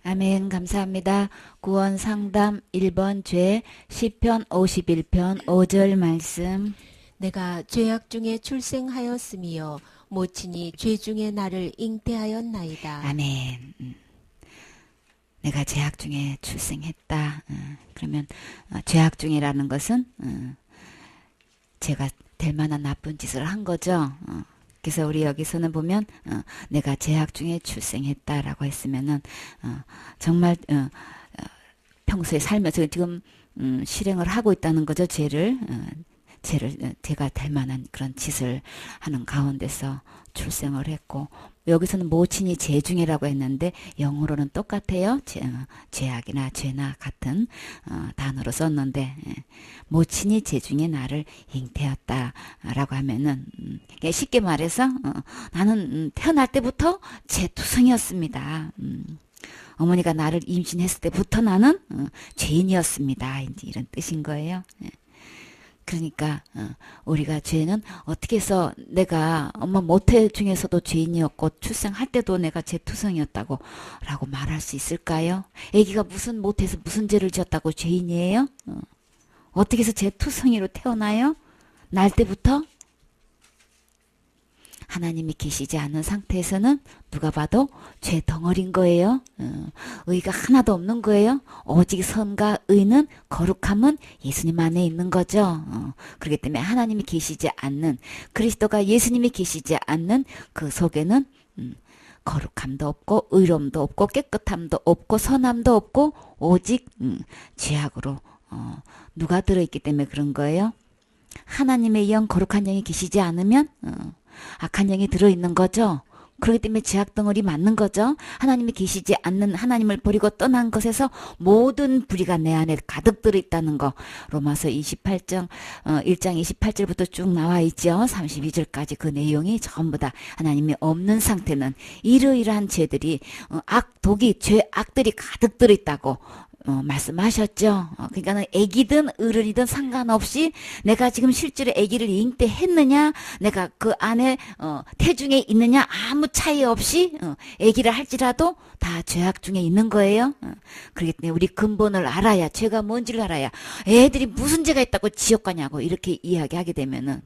아멘. 감사합니다. 구원 상담 1번 죄 시편 51편 5절 말씀. 내가 죄악 중에 출생하였으며 모친이 죄 중에 나를 잉태하였나이다. 아멘. 내가 죄악 중에 출생했다. 그러면 죄악 중이라는 것은 제가 될 만한 나쁜 짓을 한 거죠. 그래서 우리 여기서는 보면 내가 죄악 중에 출생했다라고 했으면은 정말 평소에 살면서 지금 실행을 하고 있다는 거죠. 제가 될 만한 그런 짓을 하는 가운데서 출생을 했고, 여기서는 모친이 죄 중이라고 했는데 영어로는 똑같아요. 죄악이나 죄나 같은 단어로 썼는데, 모친이 죄 중에 나를 잉태했다라고 하면은 쉽게 말해서 나는 태어날 때부터 죄투성이었습니다. 어머니가 나를 임신했을 때부터 나는 죄인이었습니다. 이제 이런 뜻인 거예요. 그러니까 우리가 죄는 어떻게 해서 내가 엄마 모태 중에서도 죄인이었고 출생할 때도 내가 죄투성이었다고 라고 말할 수 있을까요? 아기가 무슨 모태에서 무슨 죄를 지었다고 죄인이에요? 어떻게 해서 죄투성이로 태어나요? 날 때부터? 하나님이 계시지 않은 상태에서는 누가 봐도 죄 덩어리인 거예요. 의가 하나도 없는 거예요. 오직 선과 의는 거룩함은 예수님 안에 있는 거죠. 그렇기 때문에 하나님이 계시지 않는, 그리스도가 예수님이 계시지 않는 그 속에는 거룩함도 없고 의로움도 없고 깨끗함도 없고 선함도 없고 오직 죄악으로 누가 들어있기 때문에 그런 거예요. 하나님의 영, 거룩한 영이 계시지 않으면 악한 영이 들어있는 거죠. 그렇기 때문에 죄악 덩어리 맞는 거죠. 하나님이 계시지 않는, 하나님을 버리고 떠난 것에서 모든 불의가 내 안에 가득 들어있다는 거. 로마서 1장 28절부터 쭉 나와 있죠. 32절까지 그 내용이 전부 다 하나님이 없는 상태는 이러이러한 죄들이 독이 죄악들이 가득 들어있다고 말씀하셨죠. 그러니까는 애기든 어른이든 상관없이 내가 지금 실제로 애기를 잉태했느냐, 내가 그 안에 태중에 있느냐 아무 차이 없이 애기를 할지라도 다 죄악 중에 있는 거예요. 그렇기 때문에 우리 근본을 알아야, 죄가 뭔지를 알아야 애들이 무슨 죄가 있다고 지옥 가냐고 이렇게 이야기하게 되면은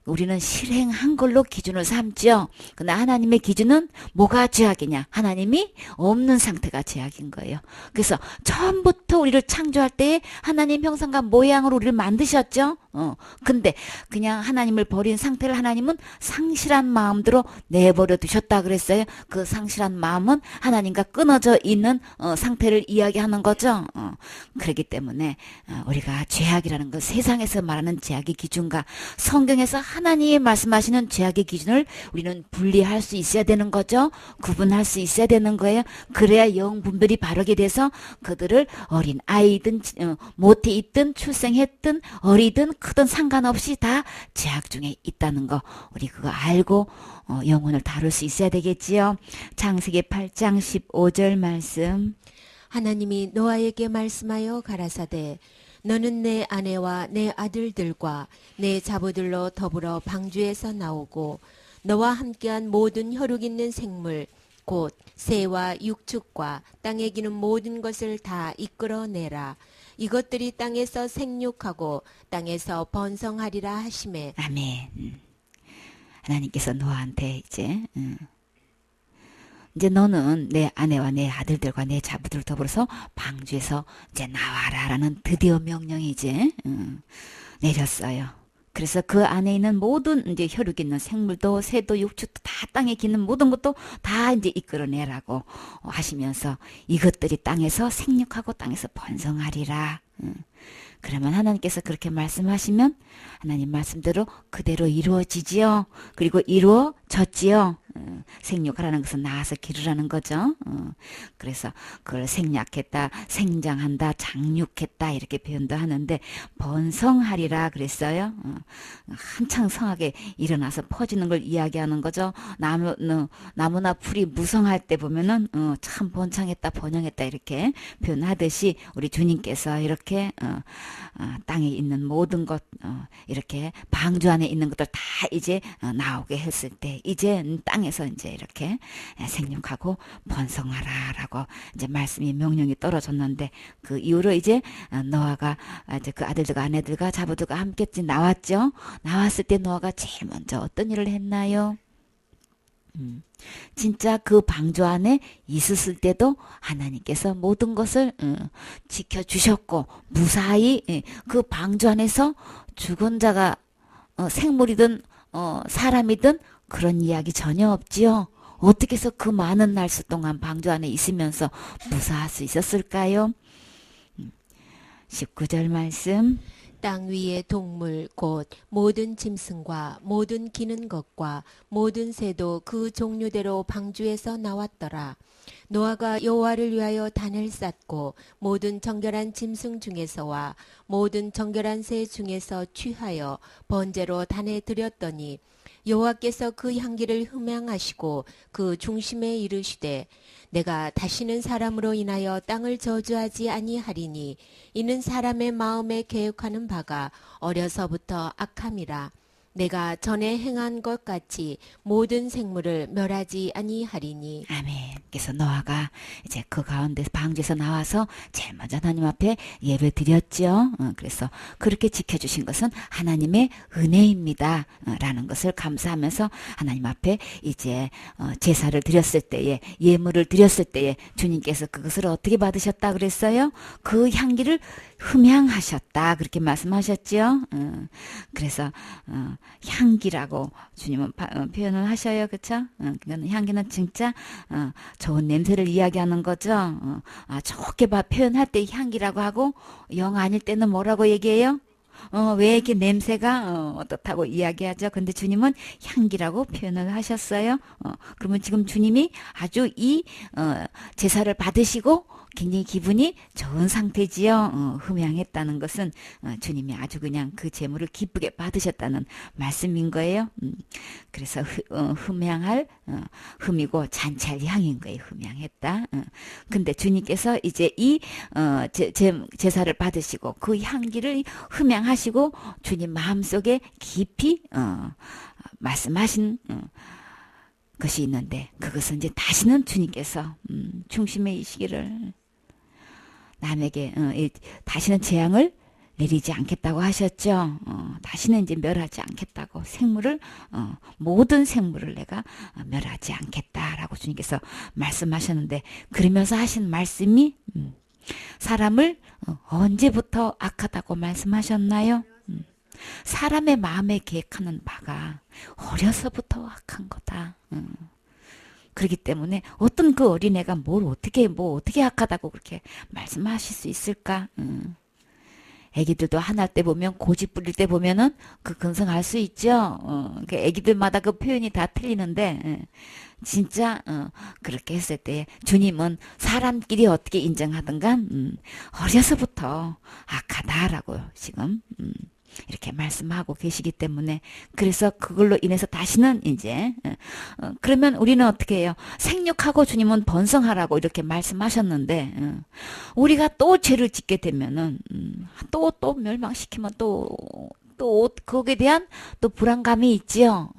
우리는 실행한 걸로 기준을 삼죠. 근데 하나님의 기준은 뭐가 죄악이냐? 하나님이 없는 상태가 죄악인 거예요. 그래서 처음부터 우리를 창조할 때 하나님 형상과 모양으로 우리를 만드셨죠. 근데 그냥 하나님을 버린 상태를 하나님은 상실한 마음대로 내버려 두셨다 그랬어요. 그 상실한 마음은 하나님과 끊어져 있는 상태를 이야기하는 거죠. 그렇기 때문에 우리가 죄악이라는 것, 세상에서 말하는 죄악의 기준과 성경에서 하나님이 말씀하시는 죄악의 기준을 우리는 분리할 수 있어야 되는 거죠. 구분할 수 있어야 되는 거예요. 그래야 영 분별이 바르게 돼서 그들을 어린 아이든 모태 있든 출생했든 어리든 크든 상관없이 다 죄악 중에 있다는 거, 우리 그거 알고 영혼을 다룰 수 있어야 되겠지요. 창세기 8장 15절 말씀. 하나님이 노아에게 말씀하여 가라사대 너는 내 아내와 내 아들들과 내 자부들로 더불어 방주에서 나오고 너와 함께한 모든 혈육 있는 생물 곧 새와 육축과 땅에 기는 모든 것을 다 이끌어내라. 이것들이 땅에서 생육하고 땅에서 번성하리라 하시매. 아멘. 하나님께서 노아한테 이제 너는 내 아내와 내 아들들과 내 자부들 더불어서 방주에서 이제 나와라라는 드디어 명령이 이제 내렸어요. 그래서 그 안에 있는 모든 이제 혈육 있는 생물도 새도 육축도 다 땅에 기는 모든 것도 다 이제 이끌어내라고 하시면서 이것들이 땅에서 생육하고 땅에서 번성하리라. 그러면 하나님께서 그렇게 말씀하시면 하나님 말씀대로 그대로 이루어지지요. 그리고 이루어졌지요. 생육하라는 것은 낳아서 기르라는 거죠. 그래서 그걸 생략했다, 생장한다, 장육했다 이렇게 표현도 하는데 번성하리라 그랬어요. 한창 성하게 일어나서 퍼지는 걸 이야기하는 거죠. 나무나 풀이 무성할 때 보면은 참 번창했다, 번영했다 이렇게 표현하듯이 우리 주님께서 이렇게 땅에 있는 모든 것 이렇게 방주 안에 있는 것들 다 이제 나오게 했을 때 이제 땅에 땅에서 이제 이렇게 생육하고 번성하라라고 이제 말씀이 명령이 떨어졌는데 그 이후로 이제 노아가 이제 그 아들들과 아내들과 자부들과 함께 나왔죠. 나왔을 때 노아가 제일 먼저 어떤 일을 했나요? 진짜 그 방주 안에 있었을 때도 하나님께서 모든 것을 지켜주셨고 무사히 그 방주 안에서 죽은 자가 생물이든 사람이든 그런 이야기 전혀 없지요. 어떻게 해서 그 많은 날수 동안 방주 안에 있으면서 무사할 수 있었을까요? 19절 말씀. 땅 위의 동물 곧 모든 짐승과 모든 기는 것과 모든 새도 그 종류대로 방주에서 나왔더라. 노아가 여호와를 위하여 단을 쌓고 모든 정결한 짐승 중에서와 모든 정결한 새 중에서 취하여 번제로 단에 드렸더니 여호와께서 그 향기를 흠양하시고 그 중심에 이르시되 내가 다시는 사람으로 인하여 땅을 저주하지 아니하리니 이는 사람의 마음에 계획하는 바가 어려서부터 악함이라. 내가 전에 행한 것 같이 모든 생물을 멸하지 아니하리니. 아멘. 그래서 노아가 이제 그 가운데 방주에서 나와서 제일 먼저 하나님 앞에 예를 드렸죠. 그래서 그렇게 지켜주신 것은 하나님의 은혜입니다. 라는 것을 감사하면서 하나님 앞에 이제 제사를 드렸을 때에 예물을 드렸을 때에 주님께서 그것을 어떻게 받으셨다 그랬어요? 그 향기를 흠양하셨다 그렇게 말씀하셨죠. 그래서 향기라고 주님은 표현을 하셔요. 그렇죠? 그러니까 향기는 진짜 좋은 냄새를 이야기하는 거죠. 좋게 표현할 때 향기라고 하고 영 아닐 때는 뭐라고 얘기해요? 왜 이렇게 냄새가 어떻다고 이야기하죠. 근데 주님은 향기라고 표현을 하셨어요. 그러면 지금 주님이 아주 이 제사를 받으시고 굉장히 기분이 좋은 상태지요. 흠양했다는 것은 주님이 아주 그냥 그 제물을 기쁘게 받으셨다는 말씀인 거예요. 그래서 흠양할 흠이고 잔치할 향인 거예요. 흠양했다. 근데 주님께서 이제 이 제사를 받으시고 그 향기를 흠양하시고 주님 마음속에 깊이 말씀하신 것이 있는데 그것은 이제 다시는 주님께서 중심에 이시기를 남에게 다시는 재앙을 내리지 않겠다고 하셨죠. 다시는 이제 멸하지 않겠다고 생물을 모든 생물을 내가 멸하지 않겠다라고 주님께서 말씀하셨는데 그러면서 하신 말씀이 사람을 언제부터 악하다고 말씀하셨나요? 사람의 마음에 계획하는 바가 어려서부터 악한 거다. 그렇기 때문에 어떤 그 어린애가 뭘 어떻게 악하다고 그렇게 말씀하실 수 있을까? 애기들도 화날 때 보면 고집 부릴 때 보면은 그 근성할 수 있죠. 그 애기들마다 그 표현이 다 틀리는데 진짜 그렇게 했을 때 주님은 사람끼리 어떻게 인정하든가 어려서부터 악하다라고 지금 이렇게 말씀하고 계시기 때문에 그래서 그걸로 인해서 다시는 이제 그러면 우리는 어떻게 해요? 생육하고 주님은 번성하라고 이렇게 말씀하셨는데 우리가 또 죄를 짓게 되면은 또 멸망시키면 또 거기에 대한 또 불안감이 있지요.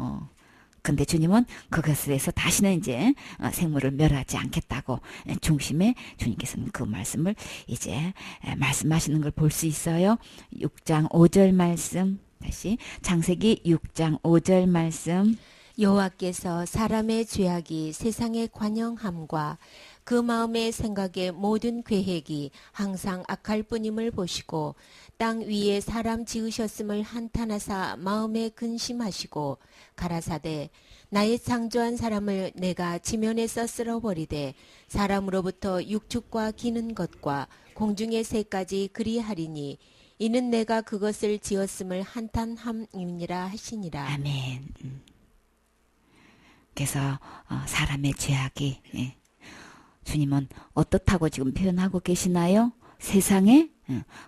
근데 주님은 그것에 대해서 다시는 이제 생물을 멸하지 않겠다고 중심에 주님께서는 그 말씀을 이제 말씀하시는 걸 볼 수 있어요. 6장 5절 말씀 다시 창세기 6장 5절 말씀 여호와께서 사람의 죄악이 세상의 관영함과 그 마음의 생각의 모든 계획이 항상 악할 뿐임을 보시고 땅 위에 사람 지으셨음을 한탄하사 마음에 근심하시고 가라사대 나의 창조한 사람을 내가 지면에서 쓸어버리되 사람으로부터 육축과 기는 것과 공중의 새까지 그리하리니 이는 내가 그것을 지었음을 한탄함이니라 하시니라. 아멘. 그래서 사람의 죄악이 주님은 어떻다고 지금 표현하고 계시나요? 세상에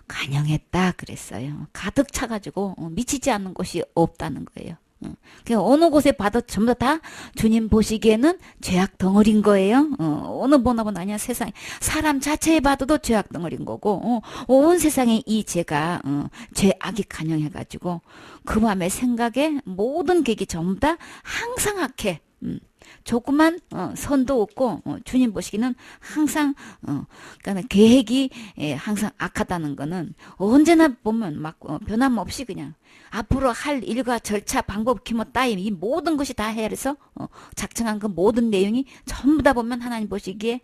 관영했다 그랬어요. 가득 차가지고 미치지 않는 곳이 없다는 거예요. 그냥 어느 곳에 봐도 전부 다 주님 보시기에는 죄악 덩어리인 거예요. 어느 보나보나 아니야 세상에 사람 자체에 봐도 죄악 덩어리인 거고 온 세상에 이 죄가 죄악이 관영해가지고 그 마음의 생각에 모든 계획이 전부 다 항상 악해. 조그만 선도 없고 주님 보시기는 항상 그러니까 계획이 항상 악하다는 거는 언제나 보면 막 변함없이 그냥 앞으로 할 일과 절차 방법 기모 따위 이 모든 것이 다 해서 작성한 그 모든 내용이 전부 다 보면 하나님 보시기에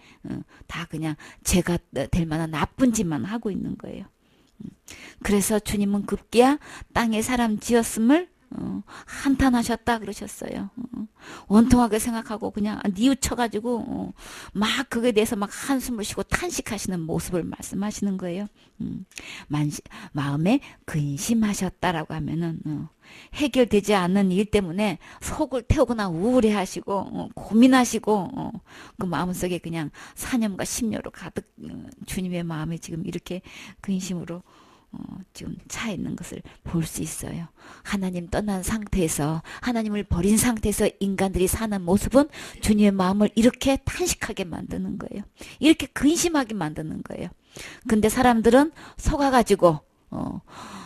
다 그냥 죄가 될 만한 나쁜 짓만 하고 있는 거예요. 그래서 주님은 급기야 땅에 사람 지었음을 한탄하셨다 그러셨어요. 원통하게 생각하고 그냥 뉘우쳐가지고 막 그거에 대해서 막 한숨을 쉬고 탄식하시는 모습을 말씀하시는 거예요. 마음에 근심하셨다라고 하면은 해결되지 않는 일 때문에 속을 태우거나 우울해하시고 고민하시고 그 마음속에 그냥 사념과 심려로 가득 주님의 마음이 지금 이렇게 근심으로 지금 차 있는 것을 볼 수 있어요. 하나님 떠난 상태에서 하나님을 버린 상태에서 인간들이 사는 모습은 주님의 마음을 이렇게 탄식하게 만드는 거예요. 이렇게 근심하게 만드는 거예요. 근데 사람들은 속아가지고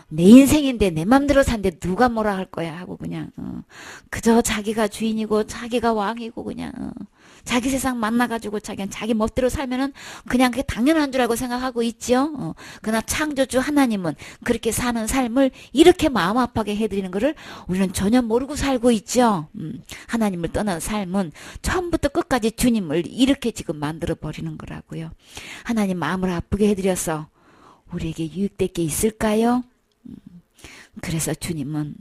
내 인생인데 내 맘대로 산데 누가 뭐라 할 거야 하고 그냥 그저 자기가 주인이고 자기가 왕이고 그냥 자기 세상 만나가지고 자기는 자기 멋대로 살면은 그냥 그게 당연한 줄 알고 생각하고 있죠. 그러나 창조주 하나님은 그렇게 사는 삶을 이렇게 마음 아파게 해드리는 것을 우리는 전혀 모르고 살고 있죠. 하나님을 떠난 삶은 처음부터 끝까지 주님을 이렇게 지금 만들어 버리는 거라고요. 하나님 마음을 아프게 해드려서 우리에게 유익될 게 있을까요? 그래서 주님은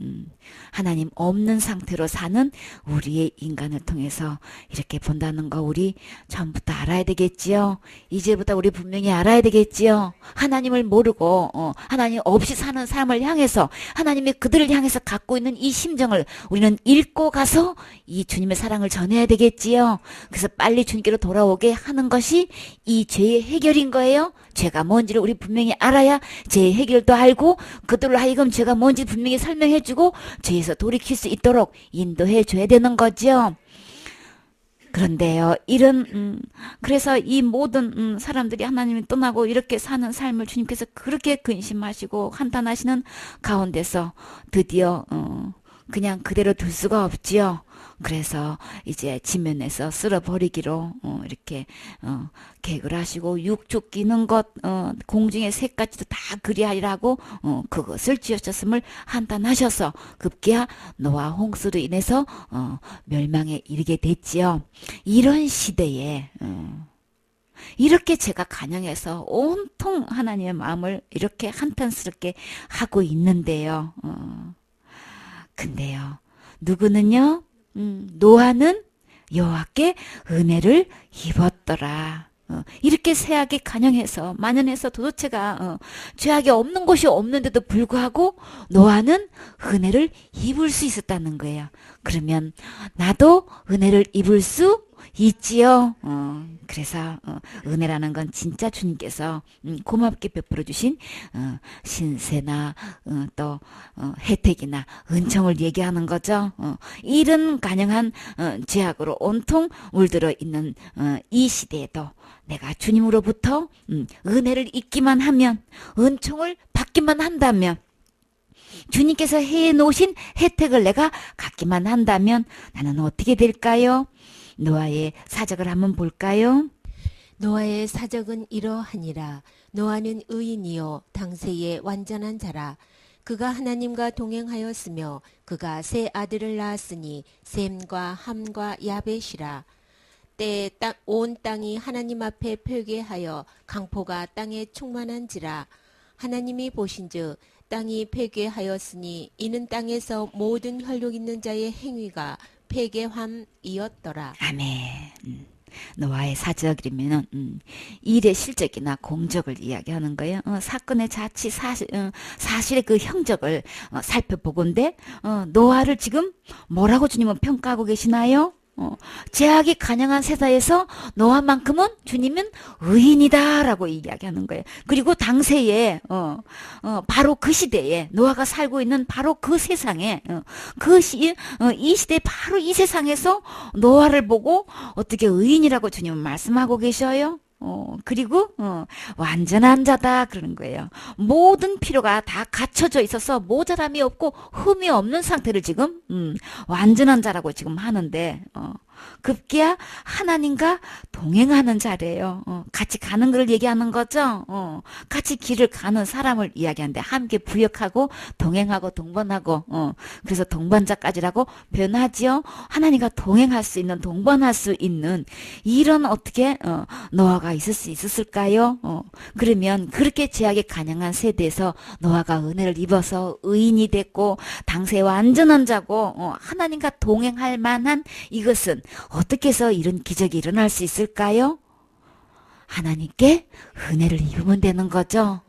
하나님 없는 상태로 사는 우리의 인간을 통해서 이렇게 본다는 거 우리 처음부터 알아야 되겠지요. 이제부터 우리 분명히 알아야 되겠지요. 하나님을 모르고 하나님 없이 사는 사람을 향해서 하나님의 그들을 향해서 갖고 있는 이 심정을 우리는 읽고 가서 이 주님의 사랑을 전해야 되겠지요. 그래서 빨리 주님께로 돌아오게 하는 것이 이 죄의 해결인 거예요. 죄가 뭔지를 우리 분명히 알아야 죄의 해결도 알고 그들로 하여금 죄가 뭔지 분명히 설명해주고 죄에서 돌이킬 수 있도록 인도해줘야 되는 거죠. 그런데요, 그래서 이 모든 사람들이 하나님을 떠나고 이렇게 사는 삶을 주님께서 그렇게 근심하시고 한탄하시는 가운데서 드디어 그냥 그대로 둘 수가 없지요. 그래서 이제 지면에서 쓸어버리기로 이렇게 계획을 하시고 육축 기는 것 공중의 새까지도 다 그리하리라고 그것을 지으셨음을 한탄하셔서 급기야 노아 홍수로 인해서 멸망에 이르게 됐지요. 이런 시대에 이렇게 제가 간영해서 온통 하나님의 마음을 이렇게 한탄스럽게 하고 있는데요. 근데요, 누구는요? 노아는 여호와께 은혜를 입었더라. 이렇게 세하게 간영해서 만연해서 도대체가 죄악이 없는 곳이 없는데도 불구하고 노아는 은혜를 입을 수 있었다는 거예요. 그러면 나도 은혜를 입을 수 있지요. 그래서 은혜라는 건 진짜 주님께서 고맙게 베풀어 주신 신세나 또 혜택이나 은총을 얘기하는 거죠. 이런 가능한 죄악으로 온통 물들어 있는 이 시대에도 내가 주님으로부터 은혜를 입기만 하면, 은총을 받기만 한다면, 주님께서 해놓으신 혜택을 내가 갖기만 한다면 나는 어떻게 될까요? 노아의 사적을 한번 볼까요? 노아의 사적은 이러하니라. 노아는 의인이요 당세의 완전한 자라. 그가 하나님과 동행하였으며 그가 세 아들을 낳았으니 셈과 함과 야벳이라. 때에 온 땅이 하나님 앞에 폐괴하여 강포가 땅에 충만한지라. 하나님이 보신즉 땅이 폐괴하였으니 이는 땅에서 모든 혈육 있는 자의 행위가 폐괴함이었더라. 아멘. 노아의 사적이면은 일의 실적이나 공적을 이야기하는 거예요. 사건의 자치 사실의 그 형적을 살펴보건대 노아를 지금 뭐라고 주님은 평가하고 계시나요? 죄악이 간영한 세상에서 노아만큼은 주님은 의인이다라고 이야기하는 거예요. 그리고 당세에 바로 그 시대에 노아가 살고 있는 바로 그 세상에 이 시대 바로 이 세상에서 노아를 보고 어떻게 의인이라고 주님은 말씀하고 계셔요. 그리고 완전한 자다 그러는 거예요. 모든 필요가 다 갖춰져 있어서 모자람이 없고 흠이 없는 상태를 지금 완전한 자라고 지금 하는데 급기야 하나님과 동행하는 자리예요. 같이 가는 걸 얘기하는 거죠. 같이 길을 가는 사람을 이야기하는데 함께 부역하고 동행하고 동반하고 그래서 동반자까지라고 표현하지요. 하나님과 동행할 수 있는 동반할 수 있는 이런 어떻게 노아가 있을 수 있었을까요? 그러면 그렇게 죄악에 간영한 세대에서 노아가 은혜를 입어서 의인이 됐고 당시에 완전한 자고 하나님과 동행할 만한 이것은 어떻게 해서 이런 기적이 일어날 수 있을까요? 하나님께 은혜를 입으면 되는 거죠.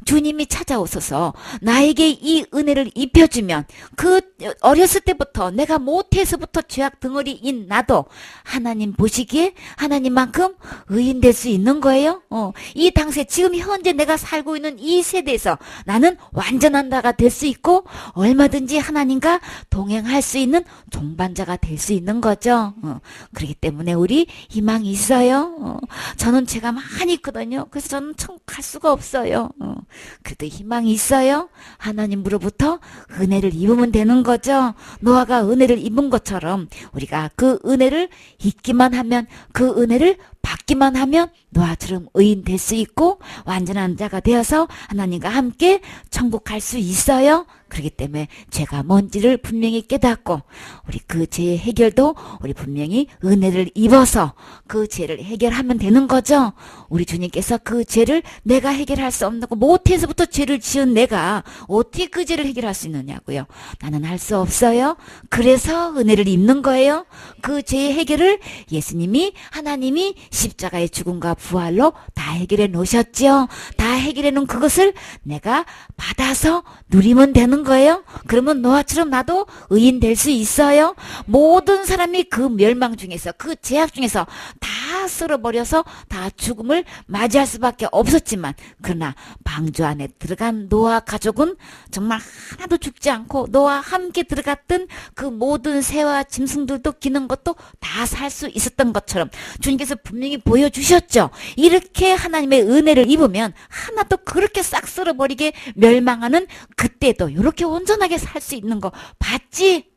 주님이 찾아오셔서 나에게 이 은혜를 입혀주면 그 어렸을 때부터 내가 못해서부터 죄악 덩어리인 나도 하나님 보시기에 하나님만큼 의인 될 수 있는 거예요. 이 당시에 지금 현재 내가 살고 있는 이 세대에서 나는 완전한 자가 될 수 있고 얼마든지 하나님과 동행할 수 있는 동반자가 될 수 있는 거죠. 그렇기 때문에 우리 희망이 있어요. 저는 제가 많이 있거든요. 그래서 저는 천국 갈 수가 없어요. 그래도 희망이 있어요. 하나님으로부터 은혜를 입으면 되는 거죠. 노아가 은혜를 입은 것처럼 우리가 그 은혜를 입기만 하면 그 은혜를 받기만 하면 노아처럼 의인 될 수 있고 완전한 자가 되어서 하나님과 함께 천국 갈 수 있어요. 그렇기 때문에 죄가 뭔지를 분명히 깨닫고 우리 그 죄의 해결도 우리 분명히 은혜를 입어서 그 죄를 해결하면 되는 거죠. 우리 주님께서 그 죄를 내가 해결할 수 없는 거 못해서부터 죄를 지은 내가 어떻게 그 죄를 해결할 수 있느냐고요. 나는 할 수 없어요. 그래서 은혜를 입는 거예요. 그 죄의 해결을 예수님이 하나님이 십자가의 죽음과 부활로 다 해결해 놓으셨죠. 다 해결해 놓은 그것을 내가 받아서 누리면 되는 거예요. 그러면 노아처럼 나도 의인 될 수 있어요. 모든 사람이 그 멸망 중에서 그 죄악 중에서 다 쓸어버려서 다 죽음을 맞이할 수밖에 없었지만 그러나 방주 안에 들어간 노아 가족은 정말 하나도 죽지 않고 노아와 함께 들어갔던 그 모든 새와 짐승들도 기는 것도 다 살 수 있었던 것처럼 주님께서 분명히 보여주셨죠. 이렇게 하나님의 은혜를 입으면 하나도 그렇게 싹 쓸어버리게 멸망하는 그때도 이렇게 온전하게 살 수 있는 거 봤지?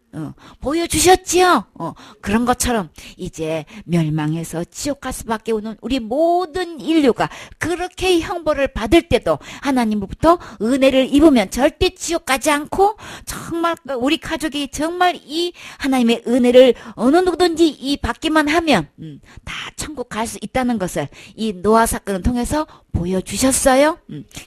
보여주셨지요. 그런 것처럼 이제 멸망해서 지옥 갈 수밖에 없는 우리 모든 인류가 그렇게 형벌을 받을 때도 하나님으로부터 은혜를 입으면 절대 지옥 가지 않고 정말 우리 가족이 정말 이 하나님의 은혜를 어느 누구든지 이 받기만 하면 다 천국 갈 수 있다는 것을 이 노아 사건을 통해서 보여주셨어요.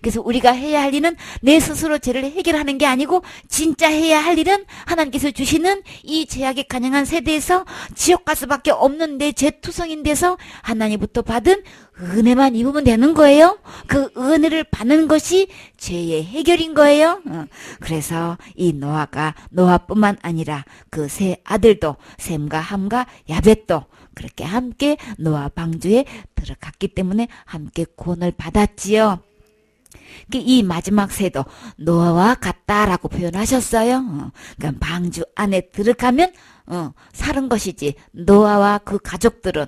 그래서 우리가 해야 할 일은 내 스스로 죄를 해결하는 게 아니고 진짜 해야 할 일은 하나님께서 주시는 이 죄악에 간영한 세대에서 지옥 갈 수밖에 없는 내 죄투성인 데서 하나님부터 받은 은혜만 입으면 되는 거예요. 그 은혜를 받는 것이 죄의 해결인 거예요. 그래서 이 노아뿐만 아니라 그 세 아들도 셈과 함과 야벳도 그렇게 함께 노아 방주에 들어갔기 때문에 함께 구원을 받았지요. 이 마지막 새도 노아와 같다라고 표현하셨어요. 그러니까 방주 안에 들어가면 사는 것이지 노아와 그 가족들은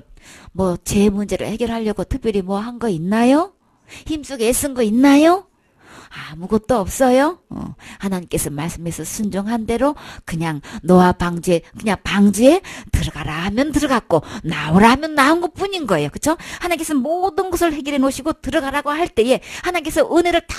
뭐 제 문제를 해결하려고 특별히 뭐 한 거 있나요? 힘쓰게 애쓴 거 있나요? 아무것도 없어요. 하나님께서 말씀해서 순종한 대로 그냥 노아 방주에 그냥 방주에 들어가라 하면 들어갔고 나오라 하면 나온 것 뿐인 거예요. 그렇죠? 하나님께서 모든 것을 해결해 놓으시고 들어가라고 할 때에 하나님께서 은혜를 다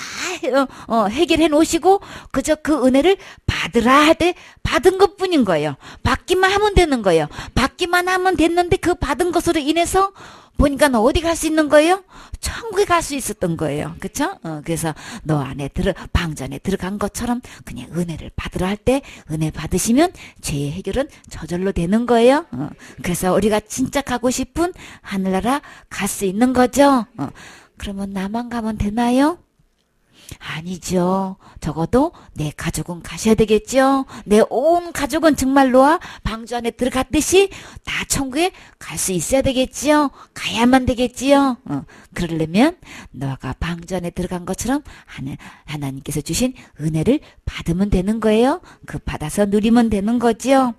해결해 놓으시고 그저 그 은혜를 받으라 할 때 받은 것 뿐인 거예요. 받기만 하면 되는 거예요. 받기만 하면 됐는데 그 받은 것으로 인해서 보니까 어디 갈 수 있는 거예요? 천국에 갈 수 있었던 거예요. 그쵸? 그래서 방주 안에 들어간 것처럼 그냥 은혜를 받으라 할 때 은혜 받으시면 죄의 해결은 저절로 되는 거예요. 그래서 우리가 진짜 가고 싶은 하늘나라 갈 수 있는 거죠. 그러면 나만 가면 되나요? 아니죠. 적어도 내 가족은 가셔야 되겠죠. 내 온 가족은 정말로와 방주 안에 들어갔듯이 다 천국에 갈 수 있어야 되겠지요. 가야만 되겠지요. 그러려면 너가 방주 안에 들어간 것처럼 하나님께서 주신 은혜를 받으면 되는 거예요. 그 받아서 누리면 되는 거지요.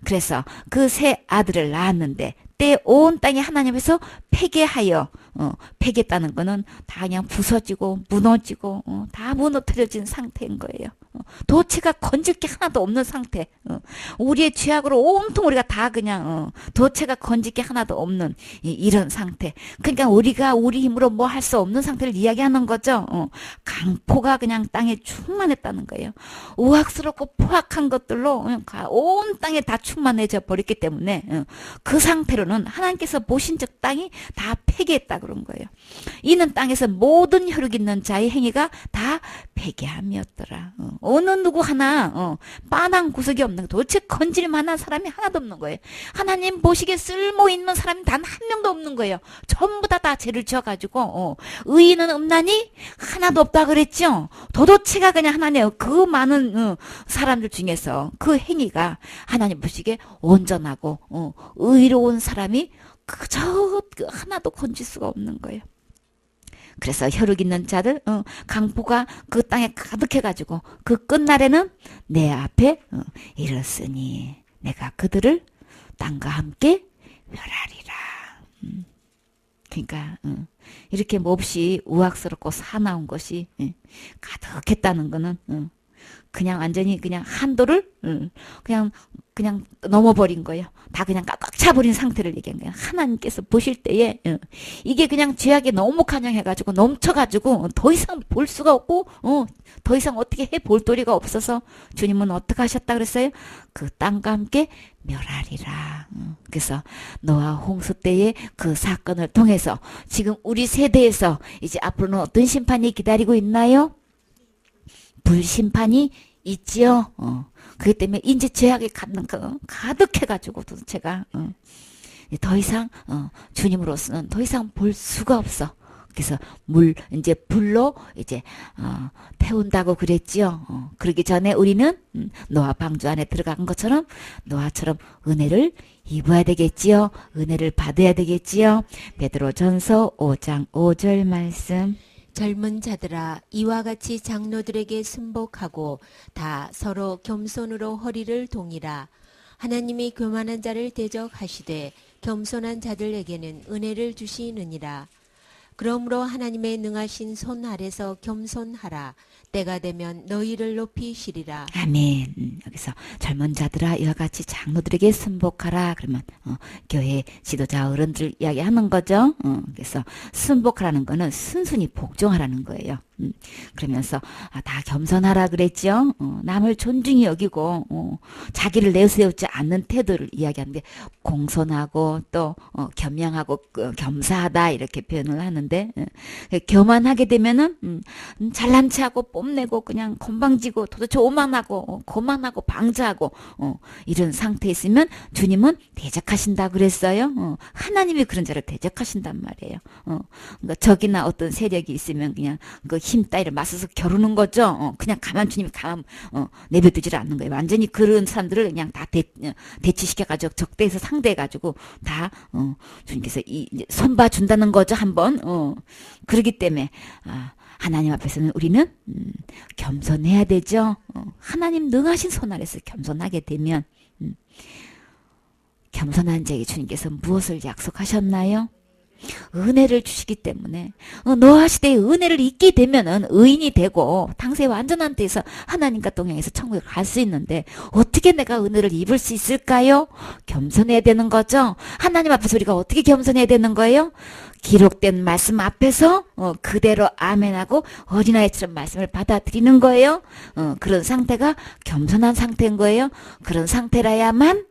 그래서 그 세 아들을 낳았는데 때 온 땅이 하나님에서 폐괴하여 폐괴했다는 거는 다 그냥 부서지고 무너지고 다 무너뜨려진 상태인 거예요. 도체가 건질 게 하나도 없는 상태. 우리의 죄악으로 온통 우리가 다 그냥 도체가 건질 게 하나도 없는 이런 상태. 그러니까 우리가 우리 힘으로 뭐 할 수 없는 상태를 이야기하는 거죠. 강포가 그냥 땅에 충만했다는 거예요. 우악스럽고 포악한 것들로 온 땅에 다 충만해져 버렸기 때문에 그 상태로는 하나님께서 보신 적 땅이 다 폐기했다 그런 거예요. 이는 땅에서 모든 혈육 있는 자의 행위가 다 폐기함이었더라. 어느 누구 하나 빠한 구석이 없는, 도대체 건질 만한 사람이 하나도 없는 거예요. 하나님 보시기에 쓸모 있는 사람이 단 한 명도 없는 거예요. 전부 다 죄를 지어가지고 의인은 없나니 하나도 없다 그랬죠. 도도체가 그냥 하나님 그 많은 사람들 중에서 그 행위가 하나님 보시기에 온전하고 의로운 사람이 그저 하나도 건질 수가 없는 거예요. 그래서 혈육 있는 자들 강포가 그 땅에 가득해가지고 그 끝날에는 내 앞에 이르렀으니 내가 그들을 땅과 함께 멸하리라. 그러니까 이렇게 몹시 우악스럽고 사나운 것이 가득했다는 거는 그냥 완전히 그냥 한도를 그냥 넘어버린 거예요. 다 그냥 꽉꽉 차버린 상태를 얘기한 거예요. 하나님께서 보실 때에 이게 그냥 죄악에 너무 간영해가지고 넘쳐가지고 더 이상 볼 수가 없고 더 이상 어떻게 해볼 도리가 없어서 주님은 어떻게 하셨다 그랬어요? 그 땅과 함께 멸하리라. 그래서 노아 홍수 때의 그 사건을 통해서 지금 우리 세대에서 이제 앞으로는 어떤 심판이 기다리고 있나요? 불심판이 있지요. 그렇기 때문에 이제 죄악이 가득해가지고 도대체가 더 이상 주님으로서는 더 이상 볼 수가 없어. 그래서 이제 불로 이제 태운다고 그랬지요. 그러기 전에 우리는 노아 방주 안에 들어간 것처럼 노아처럼 은혜를 입어야 되겠지요. 은혜를 받아야 되겠지요. 베드로전서 5장 5절 말씀. 젊은 자들아 이와 같이 장로들에게 순복하고 다 서로 겸손으로 허리를 동이라. 하나님이 교만한 자를 대적하시되 겸손한 자들에게는 은혜를 주시느니라. 그러므로 하나님의 능하신 손 아래서 겸손하라. 때가 되면 너희를 높이시리라. 아멘. 여기서 젊은 자들아 이와 같이 장로들에게 순복하라. 그러면 교회 지도자 어른들 이야기하는 거죠. 그래서 순복하라는 거는 순순히 복종하라는 거예요. 그러면서 다 겸손하라 그랬죠. 남을 존중히 여기고 자기를 내세우지 않는 태도를 이야기하는데 공손하고 또 겸양하고 겸사하다 이렇게 표현을 하는데 교만하게 되면은 잘난 체하고 뽐내고 그냥 건방지고 도대체 오만하고 고만하고 방자하고 이런 상태에 있으면 주님은 대적하신다 그랬어요. 하나님이 그런 자를 대적하신단 말이에요. 그러니까 적이나 어떤 세력이 있으면 그냥 그 힘 따위를 맞서서 겨루는 거죠. 그냥 가만 주님이 가만 내버려두질 않는 거예요. 완전히 그런 사람들을 그냥 다 대치시켜가지고 적대해서 상대해가지고 다 주님께서 손봐 준다는 거죠. 한번 그러기 때문에 하나님 앞에서는 우리는 겸손해야 되죠. 하나님 능하신 손 아래서 겸손하게 되면 겸손한 자에게 주님께서 무엇을 약속하셨나요? 은혜를 주시기 때문에 노아 시대에 은혜를 잊게 되면은 의인이 되고 당세 완전한 데에서 하나님과 동행해서 천국에 갈 수 있는데 어떻게 내가 은혜를 입을 수 있을까요? 겸손해야 되는 거죠. 하나님 앞에서 우리가 어떻게 겸손해야 되는 거예요? 기록된 말씀 앞에서 그대로 아멘하고 어린아이처럼 말씀을 받아들이는 거예요. 그런 상태가 겸손한 상태인 거예요. 그런 상태라야만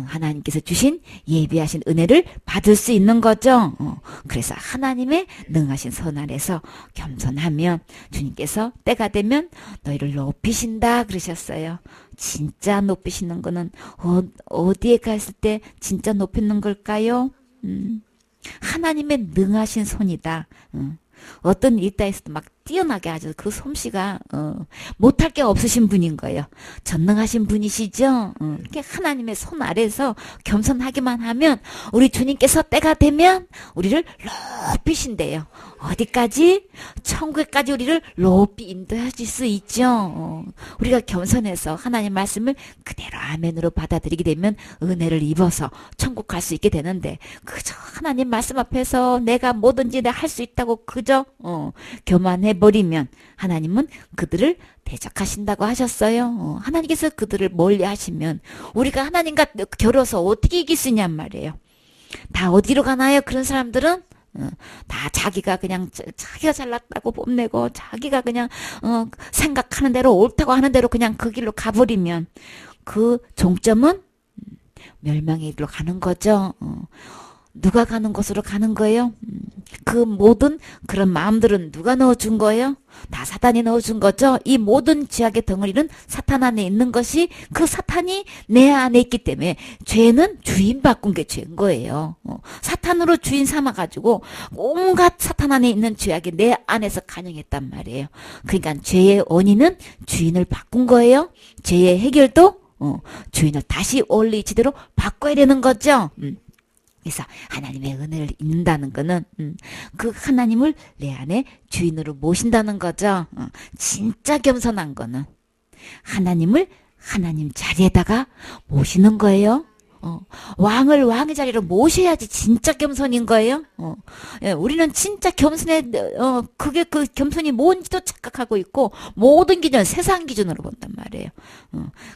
하나님께서 주신 예비하신 은혜를 받을 수 있는 거죠. 그래서 하나님의 능하신 손 아래서 겸손하면 주님께서 때가 되면 너희를 높이신다 그러셨어요. 진짜 높이시는 거는 어디에 갔을 때 진짜 높이는 걸까요? 하나님의 능하신 손이다. 어떤 일다에서도 막 뛰어나게 아주 그 솜씨가 못할 게 없으신 분인 거예요. 전능하신 분이시죠. 이렇게 하나님의 손 아래서 겸손하기만 하면 우리 주님께서 때가 되면 우리를 높이신대요. 어디까지? 천국까지 우리를 높이 인도하실 수 있죠. 우리가 겸손해서 하나님 말씀을 그대로 아멘으로 받아들이게 되면 은혜를 입어서 천국 갈 수 있게 되는데 그저 하나님 말씀 앞에서 내가 뭐든지 내가 할 수 있다고 그저 교만해 해버리면 하나님은 그들을 대적하신다고 하셨어요. 하나님께서 그들을 멀리하시면 우리가 하나님과 겨뤄서 어떻게 이길 수 있냔 말이에요. 다 어디로 가나요? 그런 사람들은 다 자기가 그냥 자기가 잘났다고 뽐내고 자기가 그냥 생각하는 대로 옳다고 하는 대로 그냥 그 길로 가버리면 그 종점은 멸망의 길로 가는 거죠. 누가 가는 곳으로 가는 거예요? 그 모든 그런 마음들은 누가 넣어준 거예요? 다 사탄이 넣어준 거죠. 이 모든 죄악의 덩어리는 사탄 안에 있는 것이 그 사탄이 내 안에 있기 때문에 죄는 주인 바꾼 게 죄인 거예요. 사탄으로 주인 삼아가지고 온갖 사탄 안에 있는 죄악이 내 안에서 간영했단 말이에요. 그러니까 죄의 원인은 주인을 바꾼 거예요. 죄의 해결도 주인을 다시 원리 지대로 바꿔야 되는 거죠. 그래서 하나님의 은혜를 입는다는 거는 그 하나님을 내 안에 주인으로 모신다는 거죠. 진짜 겸손한 거는 하나님을 하나님 자리에다가 모시는 거예요. 왕을 왕의 자리로 모셔야지 진짜 겸손인 거예요. 예, 우리는 진짜 그게 그 겸손이 뭔지도 착각하고 있고 모든 기준은 세상 기준으로 본단 말이에요.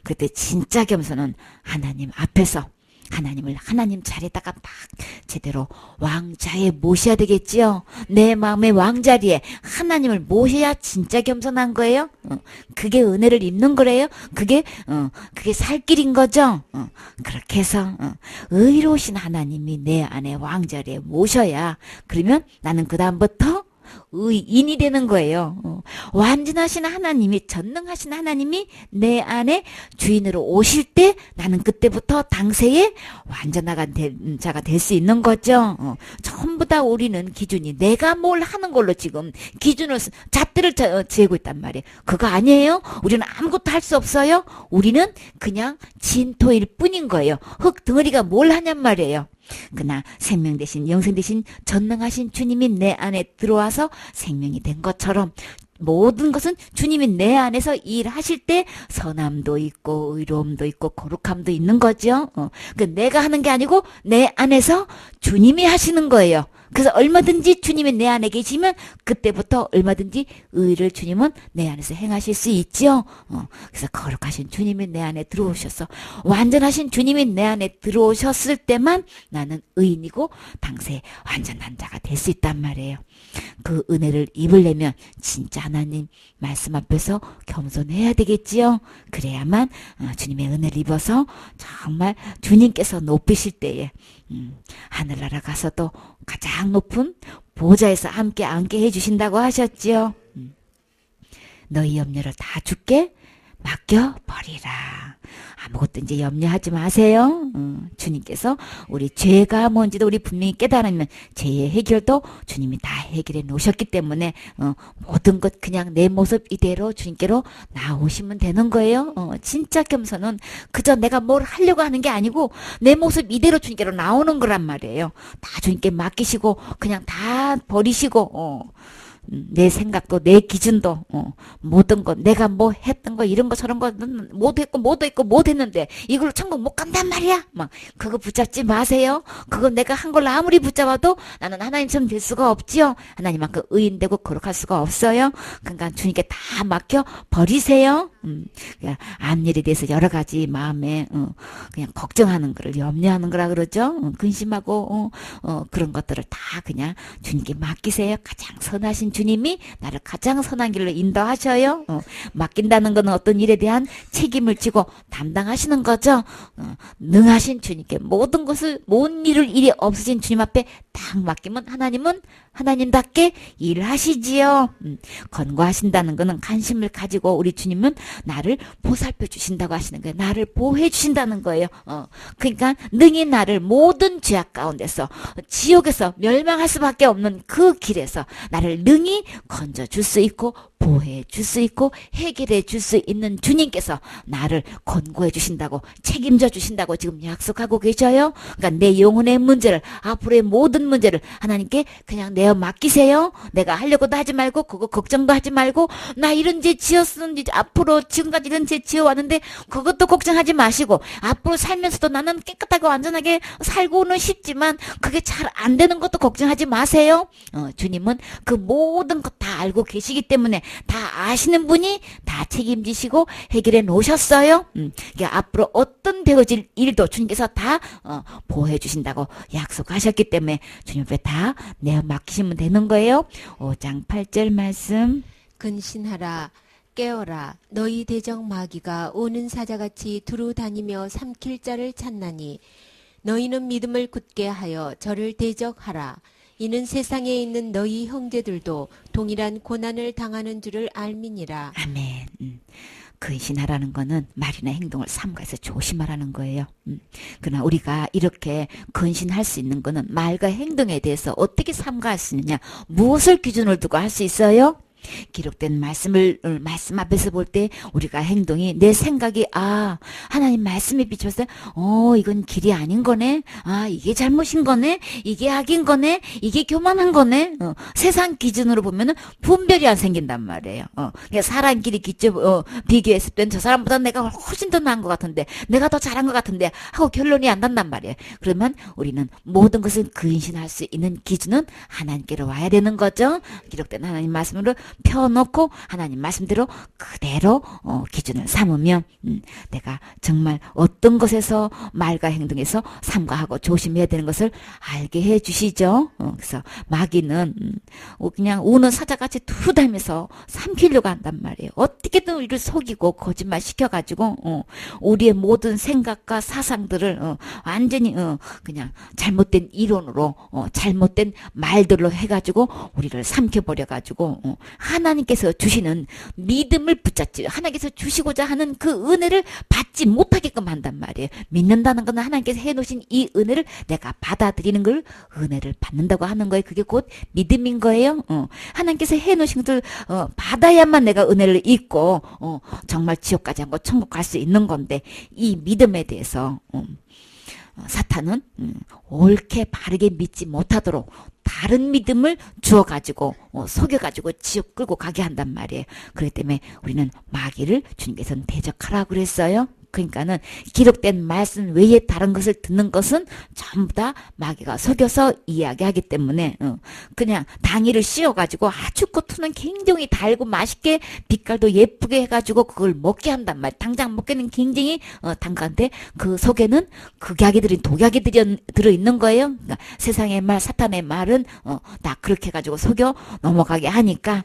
그때 진짜 겸손은 하나님 앞에서 하나님을 하나님 자리에다가 딱 제대로 왕자에 모셔야 되겠지요. 내 마음의 왕자리에 하나님을 모셔야 진짜 겸손한 거예요. 그게 은혜를 입는 거래요. 그게 살 길인 거죠. 그렇게 해서 의로우신 하나님이 내 안에 왕자리에 모셔야 그러면 나는 그 다음부터 의인이 되는 거예요. 완전하신 하나님이 전능하신 하나님이 내 안에 주인으로 오실 때 나는 그때부터 당세에 완전한 자가 될 수 있는 거죠. 전부 다 우리는 기준이 내가 뭘 하는 걸로 지금 기준을 잣대를 재고 있단 말이에요. 그거 아니에요. 우리는 아무것도 할 수 없어요. 우리는 그냥 진토일 뿐인 거예요. 흙 덩어리가 뭘 하냔 말이에요. 그러나 생명 대신 영생 대신 전능하신 주님이 내 안에 들어와서 생명이 된 것처럼 모든 것은 주님이 내 안에서 일하실 때 선함도 있고 의로움도 있고 거룩함도 있는 거죠. 내가 하는 게 아니고 내 안에서 주님이 하시는 거예요. 그래서 얼마든지 주님이 내 안에 계시면 그때부터 얼마든지 의를 주님은 내 안에서 행하실 수 있죠. 그래서 거룩하신 주님이 내 안에 들어오셔서 완전하신 주님이 내 안에 들어오셨을 때만 나는 의인이고 당세 완전한 자가 될 수 있단 말이에요. 그 은혜를 입으려면 진짜 하나님 말씀 앞에서 겸손해야 되겠지요. 그래야만 주님의 은혜를 입어서 정말 주님께서 높이실 때에 하늘나라 가서도 가장 높은 보좌에서 함께 앉게 해주신다고 하셨지요. 너희 염려를 다 주께 맡겨버리라. 아무것도 이제 염려하지 마세요. 주님께서 우리 죄가 뭔지도 우리 분명히 깨달으면 죄의 해결도 주님이 다 해결해 놓으셨기 때문에 모든 것 그냥 내 모습 이대로 주님께로 나오시면 되는 거예요. 진짜 겸손은 그저 내가 뭘 하려고 하는 게 아니고 내 모습 이대로 주님께로 나오는 거란 말이에요. 다 주님께 맡기시고 그냥 다 버리시고 내 생각도 내 기준도 모든 것 내가 뭐 했던 거 이런 거 저런 거는 못 했는데 이걸로 천국 못 간단 말이야. 막 그거 붙잡지 마세요. 그거 내가 한 걸로 아무리 붙잡아도 나는 하나님처럼 될 수가 없지요. 하나님만큼 의인되고 거룩할 수가 없어요. 그러니까 주님께 다 맡겨 버리세요. 앞일에 대해서 여러 가지 마음에 그냥 걱정하는 거를 염려하는 거라 그러죠. 근심하고 그런 것들을 다 그냥 주님께 맡기세요. 가장 선하신 주님이 나를 가장 선한 길로 인도하셔요. 맡긴다는 것은 어떤 일에 대한 책임을 지고 담당하시는 거죠. 능하신 주님께 모든 것을 모든 일이 없으신 주님 앞에 딱 맡기면 하나님은 하나님답게 일하시지요. 권고하신다는 것은 관심을 가지고 우리 주님은 나를 보살펴 주신다고 하시는 거예요. 나를 보호해 주신다는 거예요. 그러니까 능히 나를 모든 죄악 가운데서 지옥에서 멸망할 수밖에 없는 그 길에서 나를 능히 건져 줄 수 있고 보호해 줄 수 있고 해결해 줄 수 있는 주님께서 나를 권고해 주신다고 책임져 주신다고 지금 약속하고 계셔요. 그러니까 내 영혼의 문제를 앞으로의 모든 문제를 하나님께 그냥 내어 맡기세요. 내가 하려고도 하지 말고 그거 걱정도 하지 말고 나 이런 죄 지었었는데 앞으로 지금까지 이런 죄 지어왔는데 그것도 걱정하지 마시고 앞으로 살면서도 나는 깨끗하게 완전하게 살고는 싶지만 그게 잘 안 되는 것도 걱정하지 마세요. 주님은 그 모든 것 다 알고 계시기 때문에 다 아시는 분이 다 책임지시고 해결해 놓으셨어요. 그러니까 앞으로 어떤 되어질 일도 주님께서 다 보호해 주신다고 약속하셨기 때문에 주님 앞에 다 내어 맡기시면 되는 거예요. 5장 8절 말씀. 근신하라 깨어라 너희 대적 마귀가 오는 사자같이 두루 다니며 삼킬 자를 찾나니 너희는 믿음을 굳게 하여 저를 대적하라. 이는 세상에 있는 너희 형제들도 동일한 고난을 당하는 줄을 알미니라. 아멘. 근신하라는 거는 말이나 행동을 삼가해서 조심하라는 거예요. 그러나 우리가 이렇게 근신할 수 있는 거는 말과 행동에 대해서 어떻게 삼가할 수 있느냐, 무엇을 기준을 두고 할 수 있어요? 기록된 말씀 앞에서 볼 때 우리가 행동이 내 생각이 하나님 말씀에 비춰서 이건 길이 아닌 거네. 이게 잘못인 거네. 이게 악인 거네. 이게 교만한 거네. 세상 기준으로 보면은 분별이 안 생긴단 말이에요. 그러니까 사람끼리 비교했을 땐 저 사람보다 내가 훨씬 더 나은 것 같은데 내가 더 잘한 것 같은데 하고 결론이 안 난단 말이에요. 그러면 우리는 모든 것을 근신할 수 있는 기준은 하나님께로 와야 되는 거죠. 기록된 하나님 말씀으로 펴놓고 하나님 말씀대로 그대로 기준을 삼으면 내가 정말 어떤 것에서 말과 행동에서 삼가하고 조심해야 되는 것을 알게 해주시죠. 그래서 마귀는 그냥 우는 사자같이 두루 다니면서 삼키려고 한단 말이에요. 어떻게든 우리를 속이고 거짓말 시켜가지고 우리의 모든 생각과 사상들을 완전히 그냥 잘못된 이론으로 잘못된 말들로 해가지고 우리를 삼켜버려가지고 하나님께서 주시는 믿음을 붙잡지 하나님께서 주시고자 하는 그 은혜를 받지 못하게끔 한단 말이에요. 믿는다는 건 하나님께서 해놓으신 이 은혜를 내가 받아들이는 걸 은혜를 받는다고 하는 거예요. 그게 곧 믿음인 거예요. 하나님께서 해놓으신 것을 받아야만 내가 은혜를 잊고 정말 지옥까지 한번 천국 갈 수 있는 건데 이 믿음에 대해서 사탄은 옳게 바르게 믿지 못하도록 다른 믿음을 주어가지고 속여가지고 지옥 끌고 가게 한단 말이에요. 그렇기 때문에 우리는 마귀를 주님께서는 대적하라고 그랬어요. 그러니까는 기록된 말씀 외에 다른 것을 듣는 것은 전부 다 마귀가 속여서 이야기하기 때문에 그냥 당일을 씌워가지고 아주 겉으로는 굉장히 달고 맛있게 빛깔도 예쁘게 해가지고 그걸 먹게 한단 말이에요. 당장 먹기는 굉장히 단가인데 그 속에는 극약이 들인 독약이 들어있는 거예요. 그러니까 세상의 말 사탄의 말은 다 그렇게 해가지고 속여 넘어가게 하니까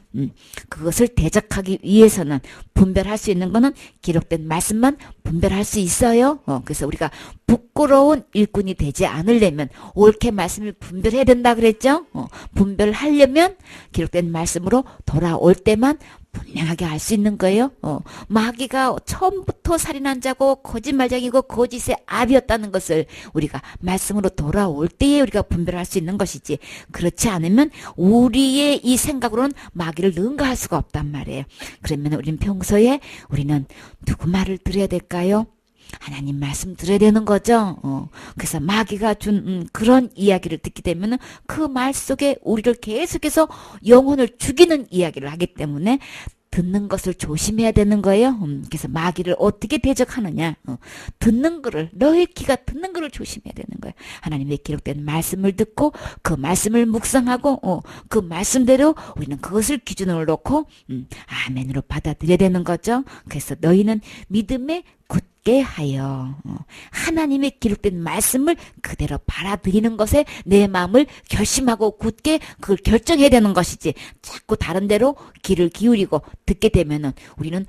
그것을 대적하기 위해서는 분별할 수 있는 거는 기록된 말씀만 분별할 수 있어요. 그래서 우리가 부끄러운 일꾼이 되지 않으려면 옳게 말씀을 분별해야 된다 그랬죠. 분별하려면 기록된 말씀으로 돌아올 때만 분명하게 알 수 있는 거예요. 마귀가 처음부터 살인한 자고 거짓말장이고 거짓의 압이었다는 것을 우리가 말씀으로 돌아올 때에 우리가 분별할 수 있는 것이지 그렇지 않으면 우리의 이 생각으로는 마귀를 능가할 수가 없단 말이에요. 그러면 우리는 평소에 우리는 누구 말을 들어야 될까요? 하나님 말씀 들어야 되는 거죠. 그래서 마귀가 준 그런 이야기를 듣게 되면 그 말 속에 우리를 계속해서 영혼을 죽이는 이야기를 하기 때문에 듣는 것을 조심해야 되는 거예요. 그래서 마귀를 어떻게 대적하느냐. 듣는 거를 너의 귀가 듣는 거를 조심해야 되는 거예요. 하나님의 기록된 말씀을 듣고 그 말씀을 묵상하고 그 말씀대로 우리는 그것을 기준으로 놓고 아멘으로 받아들여야 되는 거죠. 그래서 너희는 믿음에 굳게 하여 하나님의 기록된 말씀을 그대로 받아들이는 것에 내 마음을 결심하고 굳게 그걸 결정해야 되는 것이지 자꾸 다른 데로 귀를 기울이고 듣게 되면은 우리는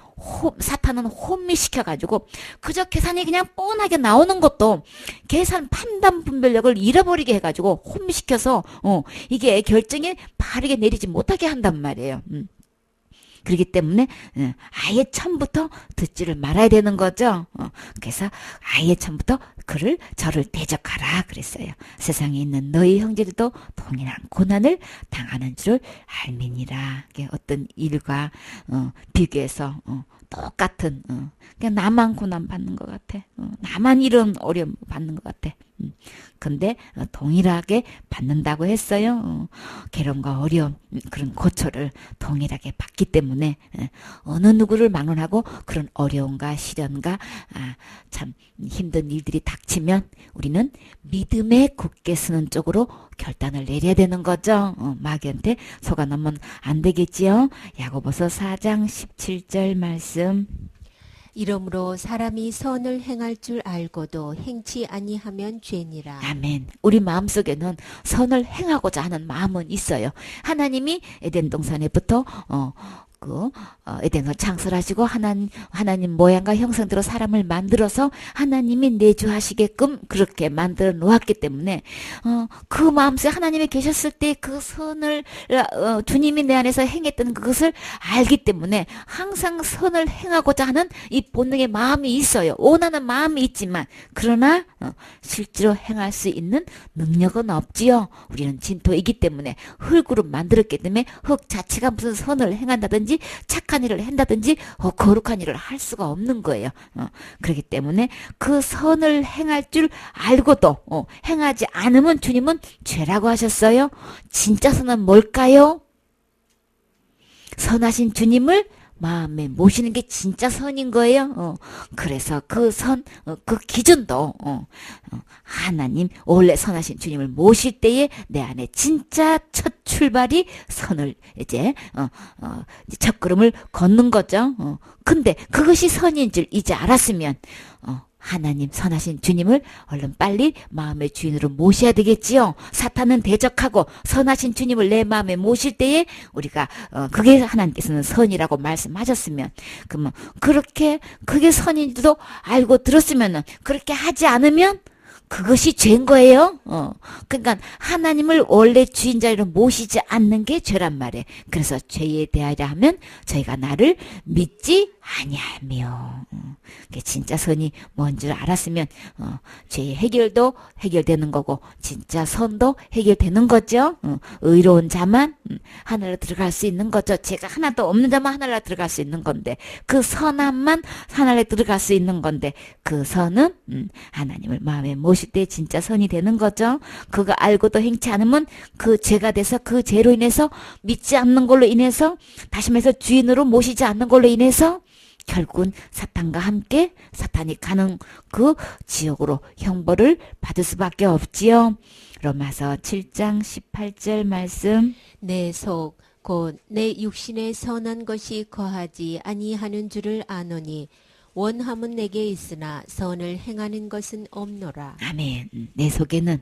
사탄은 혼미시켜가지고 그저 계산이 그냥 뻔하게 나오는 것도 계산 판단 분별력을 잃어버리게 해가지고 혼미시켜서 이게 결정이 바르게 내리지 못하게 한단 말이에요. 그렇기 때문에 아예 처음부터 듣지를 말아야 되는 거죠. 그래서 아예 처음부터 그를 저를 대적하라 그랬어요. 세상에 있는 너희 형제들도 동일한 고난을 당하는 줄을 알미니라. 어떤 일과 비교해서 똑같은 그냥 나만 고난 받는 것 같아. 나만 이런 어려움 받는 것 같아. 근데 동일하게 받는다고 했어요. 괴로움과 어려움 그런 고초를 동일하게 받기 때문에 어느 누구를 막론하고 그런 어려움과 시련과 참 힘든 일들이 닥치면 우리는 믿음에 굳게 서는 쪽으로 결단을 내려야 되는 거죠. 마귀한테 속아 넘으면 안 되겠지요. 야고보서 4장 17절 말씀. 이러므로 사람이 선을 행할 줄 알고도 행치 아니하면 죄니라. 아멘. 우리 마음속에는 선을 행하고자 하는 마음은 있어요. 하나님이 에덴 동산에부터 에덴을 창설하시고 하나님 모양과 형상대로 사람을 만들어서 하나님이 내주하시게끔 그렇게 만들어 놓았기 때문에 그 마음속에 하나님이 계셨을 때 그 선을 주님이 내 안에서 행했던 그것을 알기 때문에 항상 선을 행하고자 하는 이 본능의 마음이 있어요. 원하는 마음이 있지만 그러나 실제로 행할 수 있는 능력은 없지요. 우리는 진토이기 때문에 흙으로 만들었기 때문에 흙 자체가 무슨 선을 행한다든지 착한 일을 한다든지 거룩한 일을 할 수가 없는 거예요. 그렇기 때문에 그 선을 행할 줄 알고도 행하지 않으면 주님은 죄라고 하셨어요. 진짜 선은 뭘까요? 선하신 주님을 마음에 모시는 게 진짜 선인 거예요. 그래서 그 그 기준도 하나님 원래 선하신 주님을 모실 때에 내 안에 진짜 첫 출발이 선을 이제 첫걸음을 걷는 거죠. 근데 그것이 선인 줄 이제 알았으면 하나님 선하신 주님을 얼른 빨리 마음의 주인으로 모셔야 되겠지요. 사탄은 대적하고 선하신 주님을 내 마음에 모실 때에 우리가 그게 하나님께서는 선이라고 말씀하셨으면 그러면 그게 선인 줄도 알고 들었으면은 그렇게 하지 않으면 그것이 죄인 거예요. 그러니까 하나님을 원래 주인 자리로 모시지 않는 게 죄란 말이에요. 그래서 죄에 대하여 하면 저희가 나를 믿지 아니하며 그게 진짜 선이 뭔 줄 알았으면 죄의 해결도 해결되는 거고 진짜 선도 해결되는 거죠. 의로운 자만 하늘로 들어갈 수 있는 거죠. 죄가 하나도 없는 자만 하늘로 들어갈 수 있는 건데 그 선함만 하늘에 들어갈 수 있는 건데 그 선은 하나님을 마음에 모실 때 진짜 선이 되는 거죠. 그거 알고도 행치 않으면 그 죄가 돼서 그 죄로 인해서 믿지 않는 걸로 인해서 다시 말해서 주인으로 모시지 않는 걸로 인해서 결국은 사탄과 함께 사탄이 가는 그 지옥으로 형벌을 받을 수밖에 없지요. 로마서 7장 18절 말씀. 내 속 곧 내 육신에 선한 것이 거하지 아니하는 줄을 아노니 원함은 내게 있으나 선을 행하는 것은 없노라. 아멘. 내 속에는